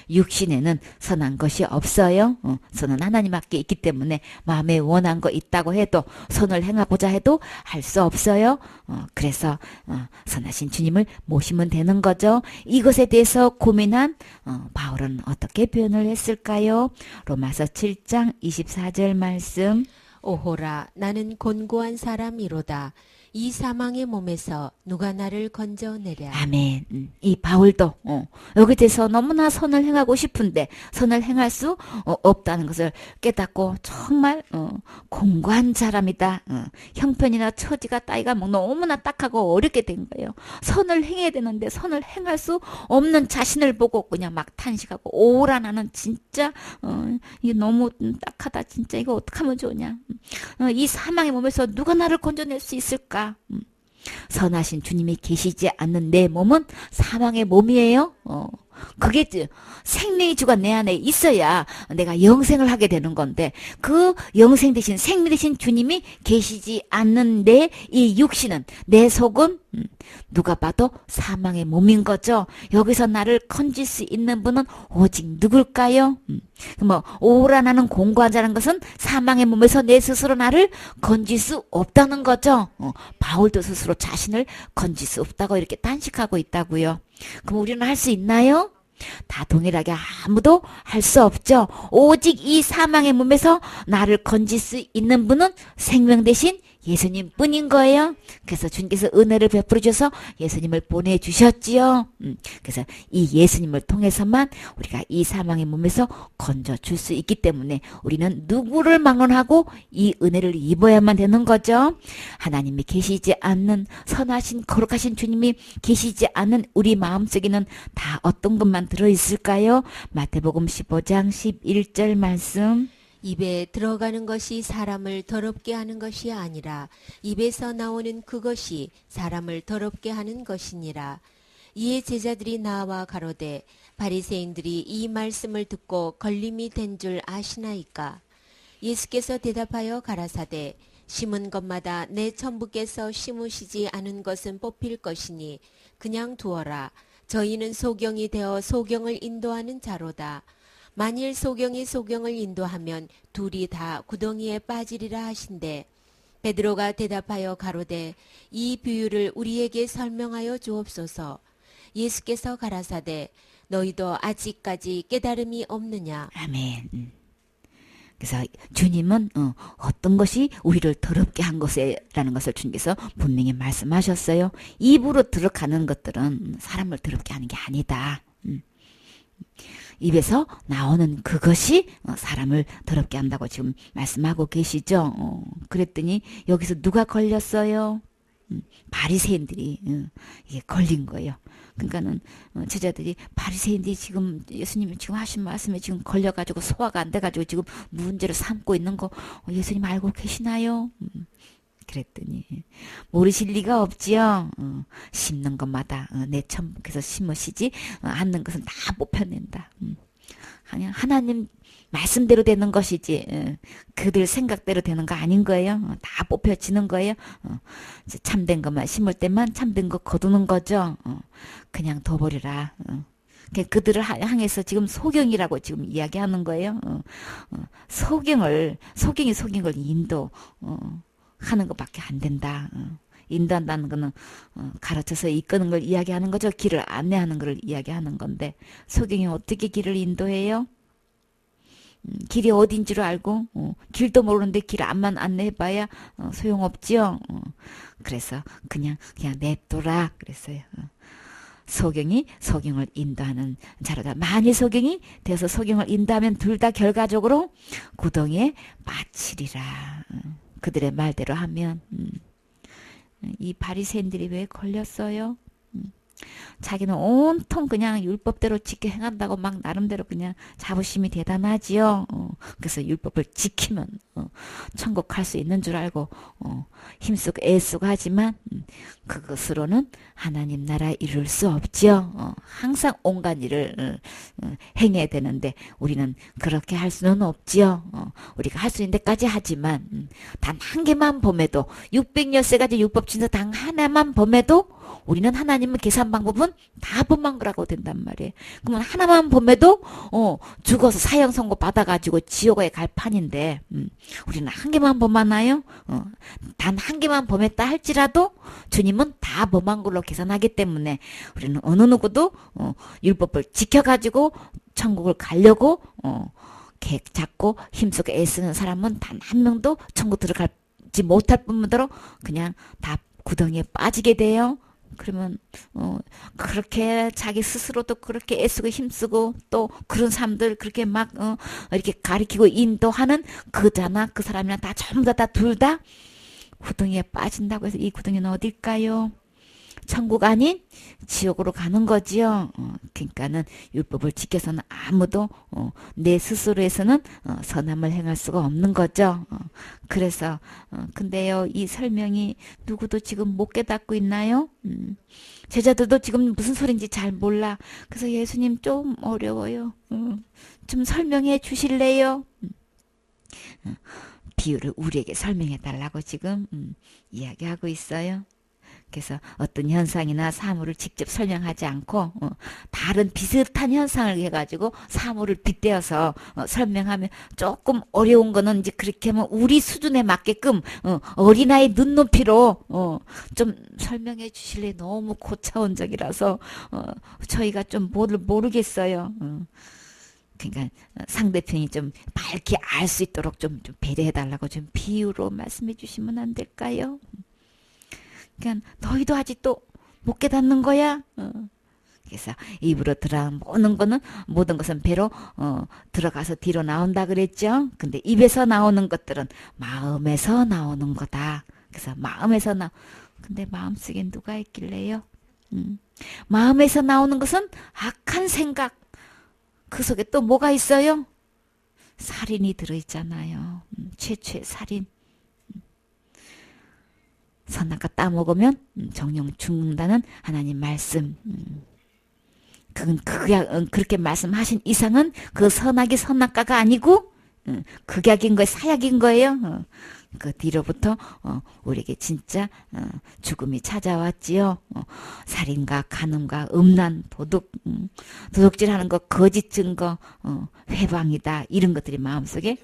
육신에는 선한 것이 없어요. 선은 하나님께 있기 때문에 마음에 원한 거 있다고 해도 선을 행하고자 해도 할 수 없어요. 그래서 선하신 주님을 모시면 되는 거죠. 이것에 대해서 고민한 바울은 어떻게 표현을 했을까요? 로마서 7장 24절 말씀. 오호라 나는 곤고한 사람이로다. 이 사망의 몸에서 누가 나를 건져내랴. 아멘. 이 바울도 여기 대해서 너무나 선을 행하고 싶은데 선을 행할 수 없다는 것을 깨닫고 정말 공고한 사람이다. 형편이나 처지가 따위가 뭐 너무나 딱하고 어렵게 된 거예요. 선을 행해야 되는데 선을 행할 수 없는 자신을 보고 그냥 막 탄식하고 오라 나는 진짜 이게 너무 딱하다. 진짜 이거 어떡하면 좋냐. 이 사망의 몸에서 누가 나를 건져낼 수 있을까? 선하신 주님이 계시지 않는 내 몸은 사망의 몸이에요. 그게 생명의 주가 내 안에 있어야 내가 영생을 하게 되는 건데 그 영생 대신 생명 대신 주님이 계시지 않는 내 이 육신은 내 속은 누가 봐도 사망의 몸인 거죠. 여기서 나를 건질 수 있는 분은 오직 누굴까요? 뭐 오라 나는 공고한 자라는 것은 사망의 몸에서 내 스스로 나를 건질 수 없다는 거죠. 바울도 스스로 자신을 건질 수 없다고 이렇게 단식하고 있다고요. 그럼 우리는 할 수 있나요? 다 동일하게 아무도 할 수 없죠. 오직 이 사망의 몸에서 나를 건질 수 있는 분은 생명 대신 예수님 뿐인 거예요. 그래서 주님께서 은혜를 베풀어 주셔서 예수님을 보내주셨지요. 그래서 이 예수님을 통해서만 우리가 이 사망의 몸에서 건져줄 수 있기 때문에 우리는 누구를 막론하고 이 은혜를 입어야만 되는 거죠. 하나님이 계시지 않는 선하신 거룩하신 주님이 계시지 않는 우리 마음속에는 다 어떤 것만 들어있을까요? 마태복음 15장 11절 말씀. 입에 들어가는 것이 사람을 더럽게 하는 것이 아니라 입에서 나오는 그것이 사람을 더럽게 하는 것이니라. 이에 제자들이 나와 가로되 바리새인들이 이 말씀을 듣고 걸림이 된 줄 아시나이까? 예수께서 대답하여 가라사대 심은 것마다 내 천부께서 심으시지 않은 것은 뽑힐 것이니 그냥 두어라. 저희는 소경이 되어 소경을 인도하는 자로다. 만일 소경이 소경을 인도하면 둘이 다 구덩이에 빠지리라 하신대. 베드로가 대답하여 가로되 이 비유를 우리에게 설명하여 주옵소서. 예수께서 가라사대 너희도 아직까지 깨달음이 없느냐. 아멘. 그래서 주님은 어떤 것이 우리를 더럽게 한 것이라는 것을 주님께서 분명히 말씀하셨어요. 입으로 들어가는 것들은 사람을 더럽게 하는 게 아니다. 입에서 나오는 그것이 사람을 더럽게 한다고 지금 말씀하고 계시죠. 그랬더니 여기서 누가 걸렸어요? 바리새인들이 이게 걸린 거예요. 그러니까는 제자들이 바리새인들이 지금 예수님이 지금 하신 말씀에 지금 걸려가지고 소화가 안 돼가지고 지금 문제를 삼고 있는 거 예수님 알고 계시나요? 그랬더니 모르실 리가 없지요. 심는 것마다 내 천국에서 심으시지 않는 것은 다 뽑혀낸다. 그냥 하나님 말씀대로 되는 것이지 그들 생각대로 되는 거 아닌 거예요. 다 뽑혀지는 거예요. 참된 것만 심을 때만 참된 거 거두는 거죠. 그냥 둬버리라. 그들을 향해서 지금 소경이라고 지금 이야기하는 거예요. 소경이 소경을 인도 하는 것밖에 안 된다. 인도한다는 거는 가르쳐서 이끄는 걸 이야기하는 거죠. 길을 안내하는 걸 이야기하는 건데 소경이 어떻게 길을 인도해요? 길이 어딘 줄 알고 길도 모르는데 길 앞만 안내해봐야 소용없지요. 그래서 그냥 냅둬라 그랬어요. 소경이 소경을 인도하는 자로다. 만일 소경이 되어서 소경을 인도하면 둘 다 결과적으로 구덩이에 빠지리라. 그들의 말대로 하면 이 바리새인들이 왜 걸렸어요? 자기는 온통 그냥 율법대로 지켜 행한다고 막 나름대로 그냥 자부심이 대단하지요. 그래서 율법을 지키면 천국 갈 수 있는 줄 알고 힘쓰고 애쓰고 하지만 그것으로는 하나님 나라 이룰 수 없지요. 항상 온갖 일을 행해야 되는데 우리는 그렇게 할 수는 없지요. 우리가 할 수 있는 데까지 하지만 단 한 개만 범해도 600여세까지 율법 준서 단 하나만 범해도 우리는 하나님은 계산 방법은 다 범한 거라고 된단 말이에요. 그러면 하나만 범해도 죽어서 사형 선고 받아가지고 지옥에 갈 판인데 우리는 한 개만 범하나요? 단 한 개만 범했다 할지라도 주님은 다 범한 걸로 계산하기 때문에 우리는 어느 누구도 율법을 지켜가지고 천국을 가려고 계획 잡고 힘쓰고 애쓰는 사람은 단 한 명도 천국 들어가지 못할 뿐더러 그냥 다 구덩이에 빠지게 돼요. 그러면 그렇게 자기 스스로도 그렇게 애쓰고 힘쓰고 또 그런 사람들 그렇게 막 이렇게 가리키고 인도하는 그자나 그 사람이나 다 전부 다 둘 다 구덩이에 빠진다고 해서 이 구덩이는 어딜까요? 천국 아닌 지옥으로 가는 거지요. 그러니까는 율법을 지켜서는 아무도 내 스스로에서는 선함을 행할 수가 없는 거죠. 그래서 근데요 이 설명이 누구도 지금 못 깨닫고 있나요? 제자들도 지금 무슨 소린지 잘 몰라. 그래서 예수님 좀 어려워요. 좀 설명해 주실래요? 비유를 우리에게 설명해 달라고 지금 이야기하고 있어요. 그래서 어떤 현상이나 사물을 직접 설명하지 않고 다른 비슷한 현상을 해가지고 사물을 빗대어서 설명하면 조금 어려운 거는 이제 그렇게 하면 우리 수준에 맞게끔 어린아이 눈높이로 좀 설명해 주실래? 너무 고차원적이라서 저희가 좀 모르겠어요. 그러니까 상대편이 좀 밝게 알 수 있도록 좀 배려해달라고 좀 비유로 말씀해 주시면 안 될까요? 그러니까 너희도 아직도 못 깨닫는 거야? 그래서 입으로 들어오는 거는 모든 것은 배로 들어가서 뒤로 나온다 그랬죠. 근데 입에서 나오는 것들은 마음에서 나오는 거다. 그래서 근데 마음속에 누가 있길래요? 마음에서 나오는 것은 악한 생각. 그 속에 또 뭐가 있어요? 살인이 들어있잖아요. 최초의 살인. 선악과 따먹으면 정령 죽는다는 하나님 말씀. 그렇게 말씀하신 이상은 그 선악이 선악과가 아니고 극약인 거예요. 사약인 거예요. 그 뒤로부터 우리에게 진짜 죽음이 찾아왔지요. 살인과 간음과 음란, 도둑질하는 거, 거짓 증거, 회방이다. 이런 것들이 마음속에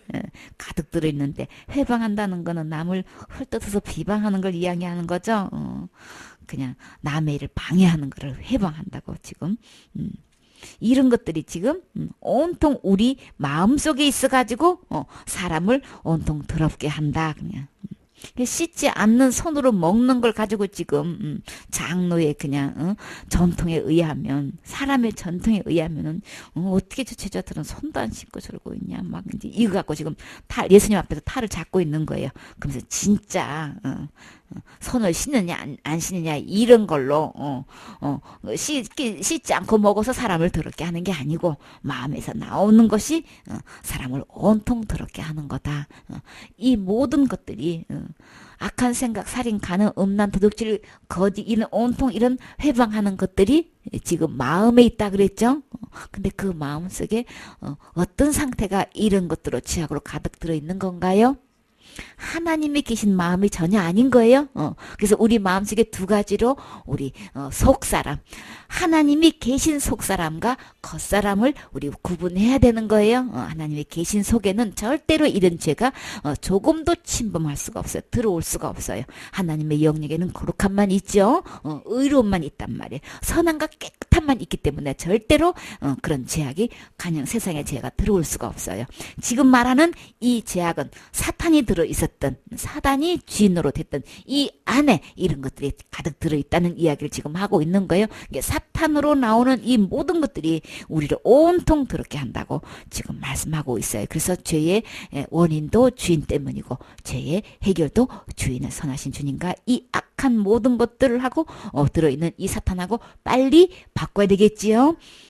가득 들어있는데 회방한다는 거는 남을 헐뜯어서 비방하는 걸 이야기하는 거죠. 그냥 남의 일을 방해하는 거를 회방한다고 지금. 이런 것들이 지금 온통 우리 마음속에 있어가지고 사람을 온통 더럽게 한다. 그냥 씻지 않는 손으로 먹는 걸 가지고 지금 장로의 그냥 전통에 의하면 사람의 전통에 의하면은 어떻게 저 제자들은 손도 안 씻고 저러고 있냐 막 이제 이거 갖고 지금 예수님 앞에서 탈을 잡고 있는 거예요. 그러면서 진짜 손을 씻느냐 안 씻느냐 이런 걸로 씻지 않고 먹어서 사람을 더럽게 하는 게 아니고 마음에서 나오는 것이 사람을 온통 더럽게 하는 거다. 이 모든 것들이 악한 생각, 살인, 간음, 음란, 도둑질, 거짓 이런 온통 이런 회방하는 것들이 지금 마음에 있다 그랬죠. 근데 그 마음 속에 어떤 상태가 이런 것들로 지약으로 가득 들어 있는 건가요? 하나님이 계신 마음이 전혀 아닌 거예요. 그래서 우리 마음속에 두 가지로 우리 속사람, 하나님이 계신 속사람과 겉사람을 우리 구분해야 되는 거예요. 하나님이 계신 속에는 절대로 이런 죄가 조금도 침범할 수가 없어요. 들어올 수가 없어요. 하나님의 영역에는 거룩함만 있죠. 의로움만 있단 말이에요. 선함과 깨끗함만 있기 때문에 절대로 그런 죄악이 가령 세상의 죄가 들어올 수가 없어요. 지금 말하는 이 죄악은 사탄이 들어 있었던, 사단이 주인으로 됐던 이 안에 이런 것들이 가득 들어 있다는 이야기를 지금 하고 있는 거예요. 이게 사탄으로 나오는 이 모든 것들이 우리를 온통 더럽게 한다고 지금 말씀하고 있어요. 그래서 죄의 원인도 주인 때문이고 죄의 해결도 주인을 선하신 주님과 이 악한 모든 것들을 하고 들어있는 이 사탄하고 빨리 바꿔야 되겠지요.